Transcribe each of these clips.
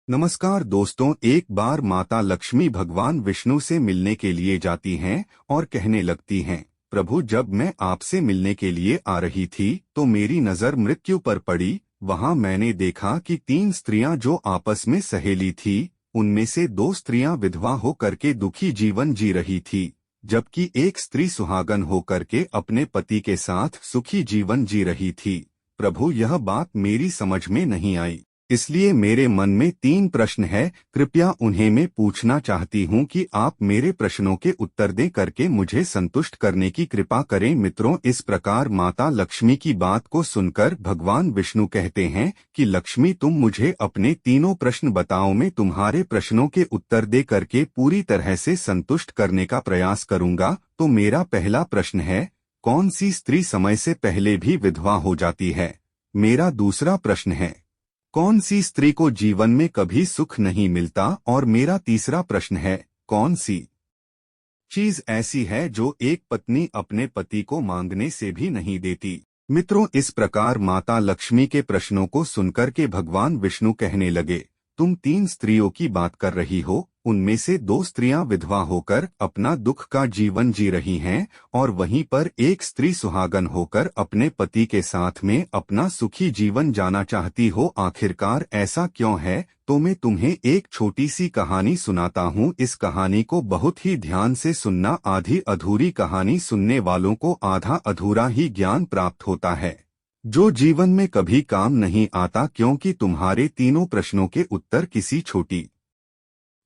नमस्कार दोस्तों, एक बार माता लक्ष्मी भगवान विष्णु से मिलने के लिए जाती हैं और कहने लगती हैं, प्रभु जब मैं आपसे मिलने के लिए आ रही थी तो मेरी नज़र मृत्यु पर पड़ी। वहां मैंने देखा कि 3 स्त्रियां जो आपस में सहेली थी, उनमें से 2 स्त्रियां विधवा होकर के दुखी जीवन जी रही थी, जबकि एक स्त्री सुहागन होकर के अपने पति के साथ सुखी जीवन जी रही थी। प्रभु यह बात मेरी समझ में नहीं आई, इसलिए मेरे मन में 3 प्रश्न है। कृपया उन्हें मैं पूछना चाहती हूँ कि आप मेरे प्रश्नों के उत्तर दें करके मुझे संतुष्ट करने की कृपा करें। मित्रों, इस प्रकार माता लक्ष्मी की बात को सुनकर भगवान विष्णु कहते हैं कि लक्ष्मी, तुम मुझे अपने तीनों प्रश्न बताओ, मैं तुम्हारे प्रश्नों के उत्तर दे करके पूरी तरह से संतुष्ट करने का प्रयास करूंगा। तो मेरा पहला प्रश्न है, कौन सी स्त्री समय से पहले भी विधवा हो जाती है? मेरा दूसरा प्रश्न है, कौन सी स्त्री को जीवन में कभी सुख नहीं मिलता? और मेरा तीसरा प्रश्न है, कौन सी चीज ऐसी है जो एक पत्नी अपने पति को मांगने से भी नहीं देती? मित्रों, इस प्रकार माता लक्ष्मी के प्रश्नों को सुनकर के भगवान विष्णु कहने लगे, तुम 3 स्त्रियों की बात कर रही हो, उनमें से 2 स्त्रियां विधवा होकर अपना दुख का जीवन जी रही हैं और वहीं पर एक स्त्री सुहागन होकर अपने पति के साथ में अपना सुखी जीवन जाना चाहती हो। आखिरकार ऐसा क्यों है? तो मैं तुम्हें एक छोटी सी कहानी सुनाता हूँ। इस कहानी को बहुत ही ध्यान से सुनना। आधी अधूरी कहानी सुनने वालों को आधा अधूरा ही ज्ञान प्राप्त होता है, जो जीवन में कभी काम नहीं आता, क्योंकि तुम्हारे तीनों प्रश्नों के उत्तर किसी छोटी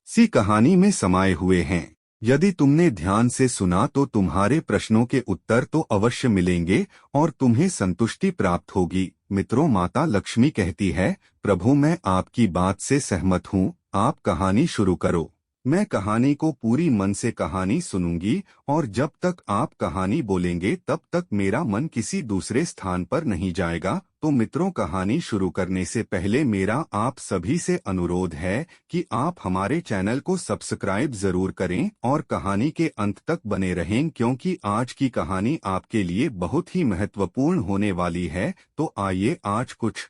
सी कहानी में समाये हुए हैं। यदि तुमने ध्यान से सुना तो तुम्हारे प्रश्नों के उत्तर तो अवश्य मिलेंगे और तुम्हें संतुष्टि प्राप्त होगी। मित्रों, माता लक्ष्मी कहती है, प्रभु मैं आपकी बात से सहमत हूँ, आप कहानी शुरू करो। मैं कहानी को पूरी मन से कहानी सुनूंगी और जब तक आप कहानी बोलेंगे तब तक मेरा मन किसी दूसरे स्थान पर नहीं जाएगा। तो मित्रों, कहानी शुरू करने से पहले मेरा आप सभी से अनुरोध है कि आप हमारे चैनल को सब्सक्राइब जरूर करें और कहानी के अंत तक बने रहें, क्योंकि आज की कहानी आपके लिए बहुत ही महत्वपूर्ण होने वाली है। तो आइए आज कुछ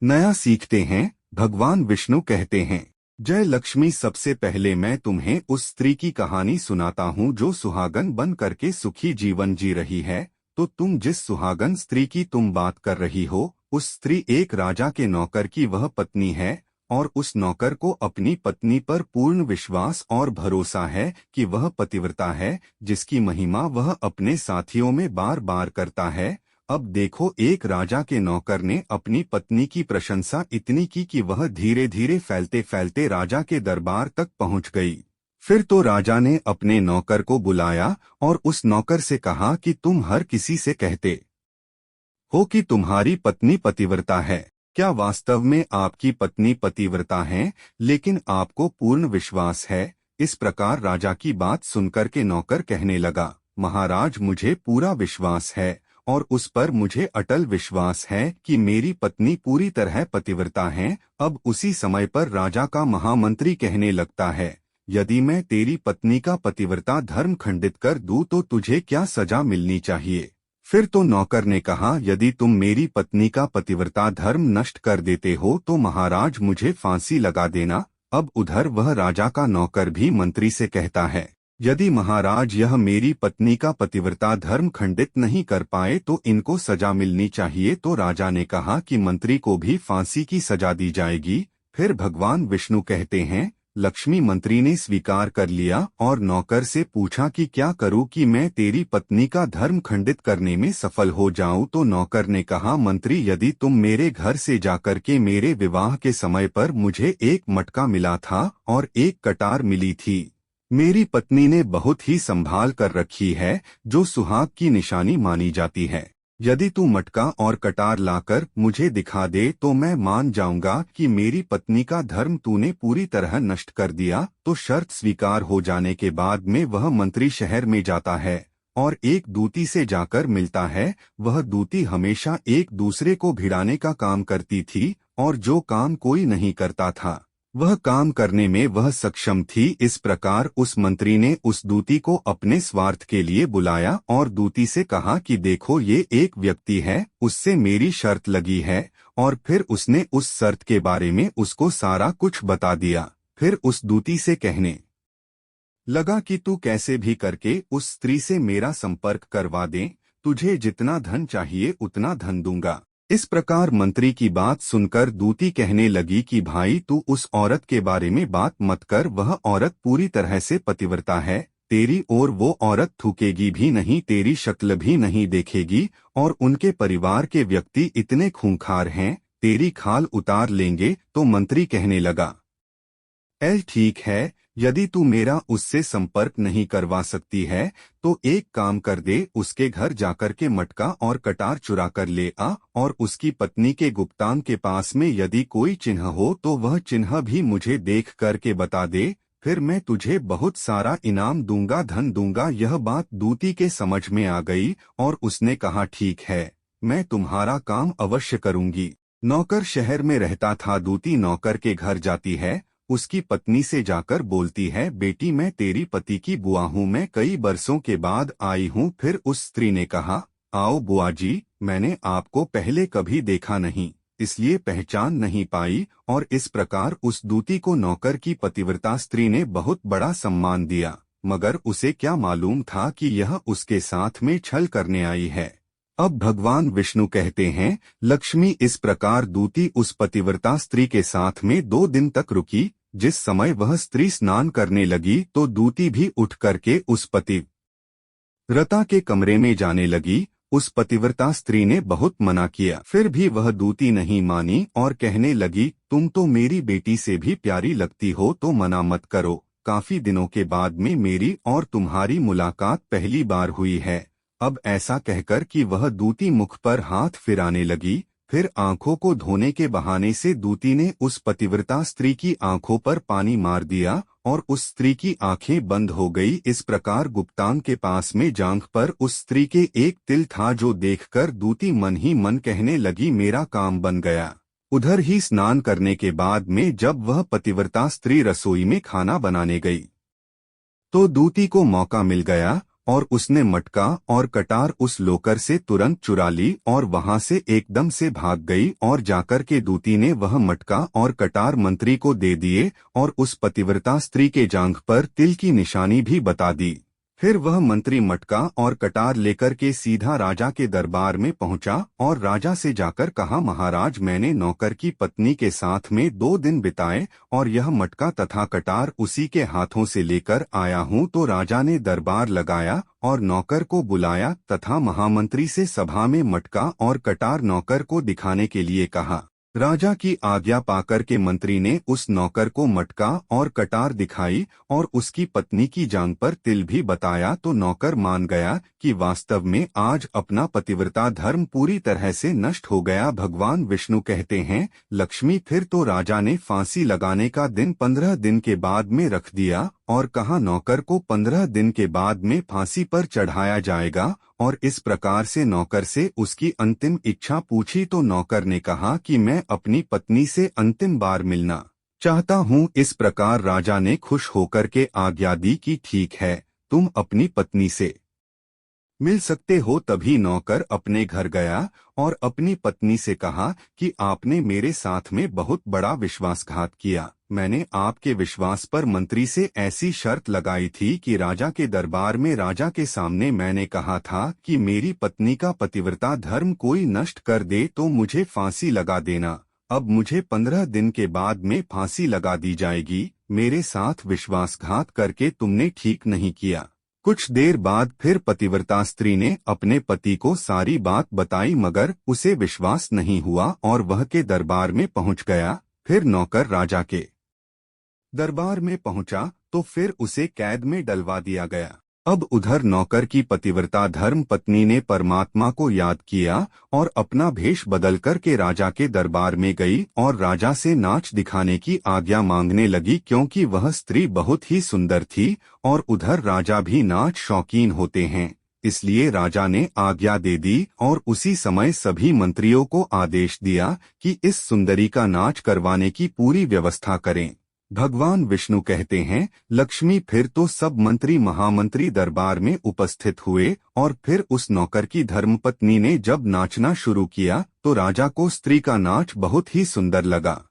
नया सीखते हैं। भगवान विष्णु कहते हैं, जय लक्ष्मी, सबसे पहले मैं तुम्हें उस स्त्री की कहानी सुनाता हूँ जो सुहागन बन करके सुखी जीवन जी रही है। तो तुम जिस सुहागन स्त्री की तुम बात कर रही हो, उस स्त्री एक राजा के नौकर की वह पत्नी है और उस नौकर को अपनी पत्नी पर पूर्ण विश्वास और भरोसा है कि वह पतिव्रता है, जिसकी महिमा वह अपने साथियों में बार बार करता है। अब देखो, एक राजा के नौकर ने अपनी पत्नी की प्रशंसा इतनी की कि वह धीरे धीरे फैलते फैलते राजा के दरबार तक पहुंच गई। फिर तो राजा ने अपने नौकर को बुलाया और उस नौकर से कहा कि तुम हर किसी से कहते हो कि तुम्हारी पत्नी पतिव्रता है। क्या वास्तव में आपकी पत्नी पतिव्रता है? लेकिन आपको पूर्ण विश्वास है? इस प्रकार राजा की बात सुनकर के नौकर कहने लगा, महाराज, मुझे पूरा विश्वास है और उस पर मुझे अटल विश्वास है कि मेरी पत्नी पूरी तरह पतिव्रता है। अब उसी समय पर राजा का महामंत्री कहने लगता है, यदि मैं तेरी पत्नी का पतिव्रता धर्म खंडित कर दूं तो तुझे क्या सजा मिलनी चाहिए? फिर तो नौकर ने कहा, यदि तुम मेरी पत्नी का पतिव्रता धर्म नष्ट कर देते हो तो महाराज मुझे फांसी लगा देना। अब उधर वह राजा का नौकर भी मंत्री से कहता है, यदि महाराज यह मेरी पत्नी का पतिव्रता धर्म खंडित नहीं कर पाए तो इनको सजा मिलनी चाहिए। तो राजा ने कहा कि मंत्री को भी फांसी की सजा दी जाएगी। फिर भगवान विष्णु कहते हैं, लक्ष्मी, मंत्री ने स्वीकार कर लिया और नौकर से पूछा कि क्या करूं कि मैं तेरी पत्नी का धर्म खंडित करने में सफल हो जाऊं? तो नौकर ने कहा, मंत्री, यदि तुम मेरे घर से जाकर के मेरे विवाह के समय पर मुझे एक मटका मिला था और एक कटार मिली थी, मेरी पत्नी ने बहुत ही संभाल कर रखी है, जो सुहाग की निशानी मानी जाती है। यदि तू मटका और कटार लाकर मुझे दिखा दे तो मैं मान जाऊंगा कि मेरी पत्नी का धर्म तूने पूरी तरह नष्ट कर दिया। तो शर्त स्वीकार हो जाने के बाद में वह मंत्री शहर में जाता है और एक दूती से जाकर मिलता है। वह दूती हमेशा एक दूसरे को भिड़ाने का काम करती थी और जो काम कोई नहीं करता था वह काम करने में वह सक्षम थी। इस प्रकार उस मंत्री ने उस दूती को अपने स्वार्थ के लिए बुलाया और दूती से कहा कि देखो, ये एक व्यक्ति है, उससे मेरी शर्त लगी है। और फिर उसने उस शर्त के बारे में उसको सारा कुछ बता दिया। फिर उस दूती से कहने लगा कि तू कैसे भी करके उस स्त्री से मेरा संपर्क करवा दे, तुझे जितना धन चाहिए उतना धन दूंगा। इस प्रकार मंत्री की बात सुनकर दूती कहने लगी कि भाई, तू उस औरत के बारे में बात मत कर, वह औरत पूरी तरह से पतिव्रता है। तेरी ओर वो औरत थूकेगी भी नहीं, तेरी शक्ल भी नहीं देखेगी, और उनके परिवार के व्यक्ति इतने खूंखार हैं, तेरी खाल उतार लेंगे। तो मंत्री कहने लगा, ऐ ठीक है, यदि तू मेरा उससे संपर्क नहीं करवा सकती है तो एक काम कर दे, उसके घर जाकर के मटका और कटार चुरा कर ले आ, और उसकी पत्नी के गुप्तांग के पास में यदि कोई चिन्ह हो तो वह चिन्ह भी मुझे देख करके बता दे, फिर मैं तुझे बहुत सारा इनाम दूंगा, धन दूंगा। यह बात दूती के समझ में आ गई और उसने कहा, ठीक है, मैं तुम्हारा काम अवश्य करूंगी। नौकर शहर में रहता था। दूती नौकर के घर जाती है, उसकी पत्नी से जाकर बोलती है, बेटी, मैं तेरी पति की बुआ हूँ, मैं कई बरसों के बाद आई हूँ। फिर उस स्त्री ने कहा, आओ बुआ जी, मैंने आपको पहले कभी देखा नहीं, इसलिए पहचान नहीं पाई। और इस प्रकार उस दूती को नौकर की पतिव्रता स्त्री ने बहुत बड़ा सम्मान दिया, मगर उसे क्या मालूम था कि यह उसके साथ में छल करने आई है। अब भगवान विष्णु कहते हैं, लक्ष्मी इस प्रकार दूती उस पतिव्रता स्त्री के साथ में 2 दिन तक रुकी। जिस समय वह स्त्री स्नान करने लगी तो दूती भी उठ करके उस पतिव्रता के कमरे में जाने लगी। उस पतिव्रता स्त्री ने बहुत मना किया, फिर भी वह दूती नहीं मानी और कहने लगी, तुम तो मेरी बेटी से भी प्यारी लगती हो, तो मना मत करो। काफी दिनों के बाद में मेरी और तुम्हारी मुलाकात पहली बार हुई है। अब ऐसा कहकर कि वह दूती मुख पर हाथ फिराने लगी। फिर आंखों को धोने के बहाने से दूती ने उस पतिव्रता स्त्री की आंखों पर पानी मार दिया और उस स्त्री की आंखें बंद हो गई। इस प्रकार गुप्तांग के पास में जांघ पर उस स्त्री के एक तिल था, जो देखकर दूती मन ही मन कहने लगी, मेरा काम बन गया। उधर ही स्नान करने के बाद में जब वह पतिव्रता स्त्री रसोई में खाना बनाने गई तो दूती को मौका मिल गया और उसने मटका और कटार उस लोकर से तुरंत चुरा ली और वहां से एकदम से भाग गई। और जाकर के दूती ने वह मटका और कटार मंत्री को दे दिए और उस पतिव्रता स्त्री के जांघ पर तिल की निशानी भी बता दी। फिर वह मंत्री मटका और कटार लेकर के सीधा राजा के दरबार में पहुंचा और राजा से जाकर कहा, महाराज, मैंने नौकर की पत्नी के साथ में 2 दिन बिताए और यह मटका तथा कटार उसी के हाथों से लेकर आया हूँ। तो राजा ने दरबार लगाया और नौकर को बुलाया तथा महामंत्री से सभा में मटका और कटार नौकर को दिखाने के लिए कहा। राजा की आज्ञा पाकर के मंत्री ने उस नौकर को मटका और कटार दिखाई और उसकी पत्नी की जांघ पर तिल भी बताया। तो नौकर मान गया कि वास्तव में आज अपना पतिव्रता धर्म पूरी तरह से नष्ट हो गया। भगवान विष्णु कहते हैं, लक्ष्मी, फिर तो राजा ने फांसी लगाने का दिन 15 दिन के बाद में रख दिया और कहा, नौकर को 15 दिन के बाद में फांसी पर चढ़ाया जाएगा। और इस प्रकार से नौकर से उसकी अंतिम इच्छा पूछी तो नौकर ने कहा कि मैं अपनी पत्नी से अंतिम बार मिलना चाहता हूँ। इस प्रकार राजा ने खुश होकर के आज्ञा दी कि ठीक है, तुम अपनी पत्नी से मिल सकते हो। तभी नौकर अपने घर गया और अपनी पत्नी से कहा कि आपने मेरे साथ में बहुत बड़ा विश्वासघात किया। मैंने आपके विश्वास पर मंत्री से ऐसी शर्त लगाई थी कि राजा के दरबार में राजा के सामने मैंने कहा था कि मेरी पत्नी का पतिव्रता धर्म कोई नष्ट कर दे तो मुझे फांसी लगा देना। अब मुझे 15 दिन के बाद में फांसी लगा दी जाएगी। मेरे साथ विश्वासघात करके तुमने ठीक नहीं किया। कुछ देर बाद फिर पतिव्रता स्त्री ने अपने पति को सारी बात बताई, मगर उसे विश्वास नहीं हुआ और वह के दरबार में पहुंच गया। फिर नौकर राजा के दरबार में पहुंचा तो फिर उसे कैद में डलवा दिया गया। अब उधर नौकर की पतिव्रता धर्म पत्नी ने परमात्मा को याद किया और अपना भेष बदल कर के राजा के दरबार में गई और राजा से नाच दिखाने की आज्ञा मांगने लगी, क्योंकि वह स्त्री बहुत ही सुंदर थी और उधर राजा भी नाच शौकीन होते हैं। इसलिए राजा ने आज्ञा दे दी और उसी समय सभी मंत्रियों को आदेश दिया कि इस सुंदरी का नाच करवाने की पूरी व्यवस्था करें। भगवान विष्णु कहते हैं, लक्ष्मी फिर तो सब मंत्री महामंत्री दरबार में उपस्थित हुए और फिर उस नौकर की धर्मपत्नी ने जब नाचना शुरू किया तो राजा को स्त्री का नाच बहुत ही सुंदर लगा।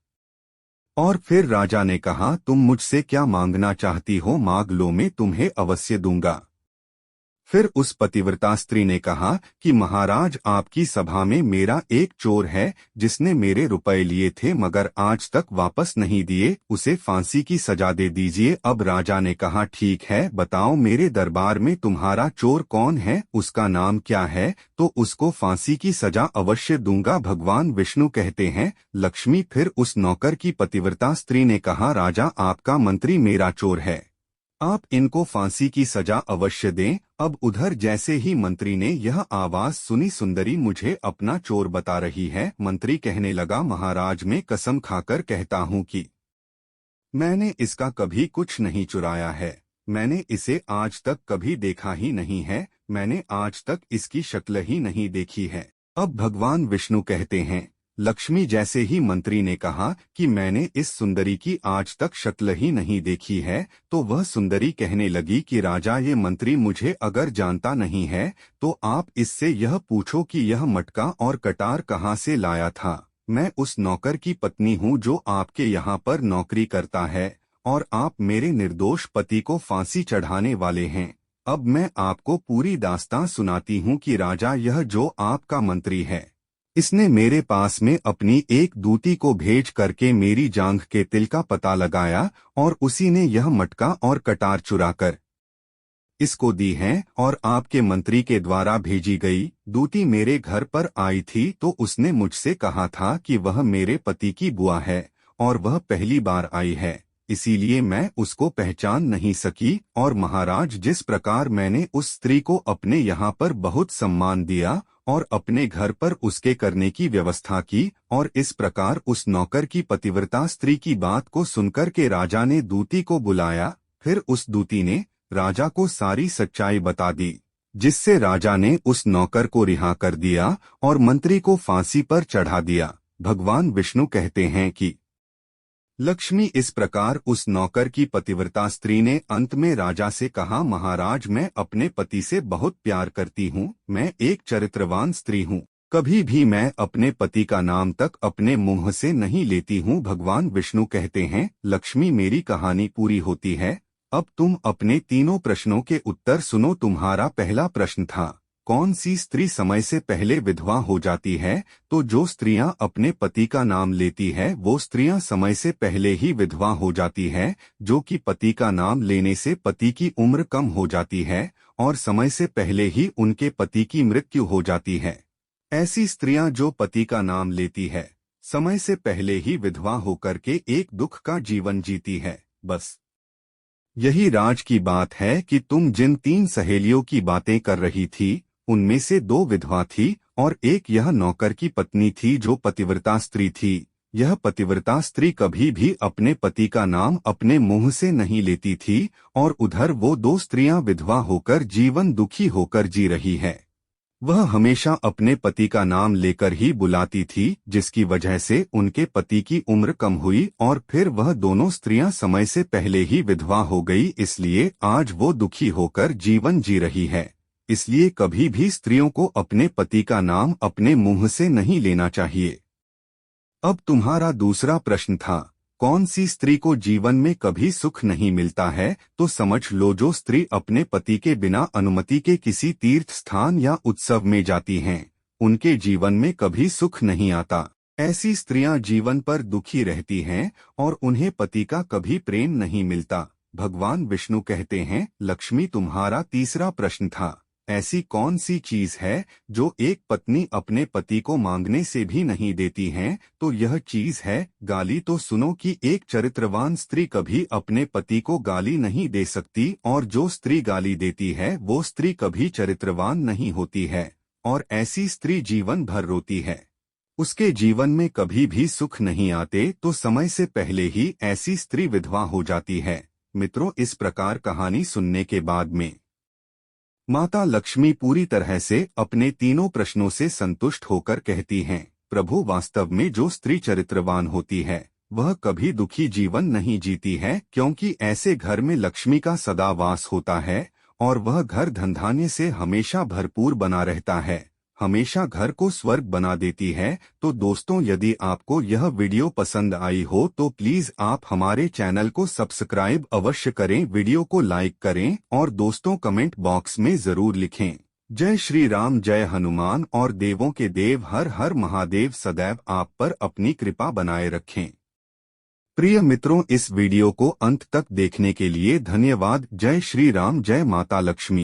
और फिर राजा ने कहा, तुम मुझसे क्या मांगना चाहती हो, मांग लो, मैं तुम्हें अवश्य दूंगा। फिर उस पतिव्रता स्त्री ने कहा कि महाराज, आपकी सभा में मेरा एक चोर है जिसने मेरे रुपए लिए थे मगर आज तक वापस नहीं दिए, उसे फांसी की सजा दे दीजिए। अब राजा ने कहा, ठीक है, बताओ मेरे दरबार में तुम्हारा चोर कौन है, उसका नाम क्या है, तो उसको फांसी की सजा अवश्य दूंगा। भगवान विष्णु कहते हैं, लक्ष्मी फिर उस नौकर की पतिव्रता स्त्री ने कहा, राजा, आपका मंत्री मेरा चोर है, आप इनको फांसी की सजा अवश्य दें। अब उधर जैसे ही मंत्री ने यह आवाज सुनी, सुंदरी मुझे अपना चोर बता रही है। मंत्री कहने लगा, महाराज, मैं कसम खाकर कहता हूँ कि मैंने इसका कभी कुछ नहीं चुराया है, मैंने इसे आज तक कभी देखा ही नहीं है, मैंने आज तक इसकी शक्ल ही नहीं देखी है। अब भगवान विष्णु कहते हैं, लक्ष्मी, जैसे ही मंत्री ने कहा कि मैंने इस सुंदरी की आज तक शक्ल ही नहीं देखी है, तो वह सुंदरी कहने लगी कि राजा, ये मंत्री मुझे अगर जानता नहीं है तो आप इससे यह पूछो कि यह मटका और कटार कहाँ से लाया था। मैं उस नौकर की पत्नी हूँ जो आपके यहाँ पर नौकरी करता है और आप मेरे निर्दोष पति को फांसी चढ़ाने वाले हैं। अब मैं आपको पूरी दास्तां सुनाती हूँ कि राजा, यह जो आपका मंत्री है, इसने मेरे पास में अपनी एक दूती को भेज करके मेरी जांघ के तिल का पता लगाया और उसी ने यह मटका और कटार चुराकर इसको दी है और आपके मंत्री के द्वारा भेजी गई दूती मेरे घर पर आई थी तो उसने मुझसे कहा था कि वह मेरे पति की बुआ है और वह पहली बार आई है, इसीलिए मैं उसको पहचान नहीं सकी। और महाराज, जिस प्रकार मैंने उस स्त्री को अपने यहाँ पर बहुत सम्मान दिया और अपने घर पर उसके करने की व्यवस्था की, और इस प्रकार उस नौकर की पतिव्रता स्त्री की बात को सुनकर के राजा ने दूती को बुलाया। फिर उस दूती ने राजा को सारी सच्चाई बता दी, जिससे राजा ने उस नौकर को रिहा कर दिया और मंत्री को फांसी पर चढ़ा दिया। भगवान विष्णु कहते हैं कि लक्ष्मी इस प्रकार उस नौकर की पतिव्रता स्त्री ने अंत में राजा से कहा, महाराज, मैं अपने पति से बहुत प्यार करती हूँ, मैं एक चरित्रवान स्त्री हूँ, कभी भी मैं अपने पति का नाम तक अपने मुंह से नहीं लेती हूँ। भगवान विष्णु कहते हैं, लक्ष्मी, मेरी कहानी पूरी होती है, अब तुम अपने तीनों प्रश्नों के उत्तर सुनो। तुम्हारा पहला प्रश्न था, कौन सी स्त्री समय से पहले विधवा हो जाती है, तो जो स्त्रियां अपने पति का नाम लेती है वो स्त्रियां समय से पहले ही विधवा हो जाती है, जो कि पति का नाम लेने से पति की उम्र कम हो जाती है और समय से पहले ही उनके पति की मृत्यु हो जाती है। ऐसी स्त्रियां जो पति का नाम लेती है, समय से पहले ही विधवा होकर के एक दुख का जीवन जीती है। बस यही राज की बात है कि तुम जिन 3 सहेलियों की बातें कर रही थी, उनमें से 2 विधवा थी और एक यह नौकर की पत्नी थी जो पतिव्रता स्त्री थी। यह पतिव्रता स्त्री कभी भी अपने पति का नाम अपने मुंह से नहीं लेती थी और उधर वो 2 स्त्रियां विधवा होकर जीवन दुखी होकर जी रही है। वह हमेशा अपने पति का नाम लेकर ही बुलाती थी, जिसकी वजह से उनके पति की उम्र कम हुई और फिर वह दोनों स्त्रियां समय से पहले ही विधवा हो गई, इसलिए आज वो दुखी होकर जीवन जी रही है। इसलिए कभी भी स्त्रियों को अपने पति का नाम अपने मुंह से नहीं लेना चाहिए। अब तुम्हारा दूसरा प्रश्न था, कौन सी स्त्री को जीवन में कभी सुख नहीं मिलता है, तो समझ लो जो स्त्री अपने पति के बिना अनुमति के किसी तीर्थ स्थान या उत्सव में जाती हैं, उनके जीवन में कभी सुख नहीं आता। ऐसी स्त्रियां जीवन पर दुखी रहती हैं और उन्हें पति का कभी प्रेम नहीं मिलता। भगवान विष्णु कहते हैं, लक्ष्मी, तुम्हारा तीसरा प्रश्न था, ऐसी कौन सी चीज है जो एक पत्नी अपने पति को मांगने से भी नहीं देती है, तो यह चीज है गाली। तो सुनो कि एक चरित्रवान स्त्री कभी अपने पति को गाली नहीं दे सकती और जो स्त्री गाली देती है वो स्त्री कभी चरित्रवान नहीं होती है और ऐसी स्त्री जीवन भर रोती है, उसके जीवन में कभी भी सुख नहीं आते, तो समय से पहले ही ऐसी स्त्री विधवा हो जाती है। मित्रों, इस प्रकार कहानी सुनने के बाद में माता लक्ष्मी पूरी तरह से अपने तीनों प्रश्नों से संतुष्ट होकर कहती हैं, प्रभु, वास्तव में जो स्त्री चरित्रवान होती है वह कभी दुखी जीवन नहीं जीती है, क्योंकि ऐसे घर में लक्ष्मी का सदा वास होता है और वह घर धनधान्य से हमेशा भरपूर बना रहता है, हमेशा घर को स्वर्ग बना देती है। तो दोस्तों, यदि आपको यह वीडियो पसंद आई हो तो प्लीज आप हमारे चैनल को सब्सक्राइब अवश्य करें, वीडियो को लाइक करें और दोस्तों कमेंट बॉक्स में जरूर लिखें जय श्री राम, जय हनुमान और देवों के देव हर हर महादेव सदैव आप पर अपनी कृपा बनाए रखें। प्रिय मित्रों, इस वीडियो को अंत तक देखने के लिए धन्यवाद। जय श्री राम, जय माता लक्ष्मी।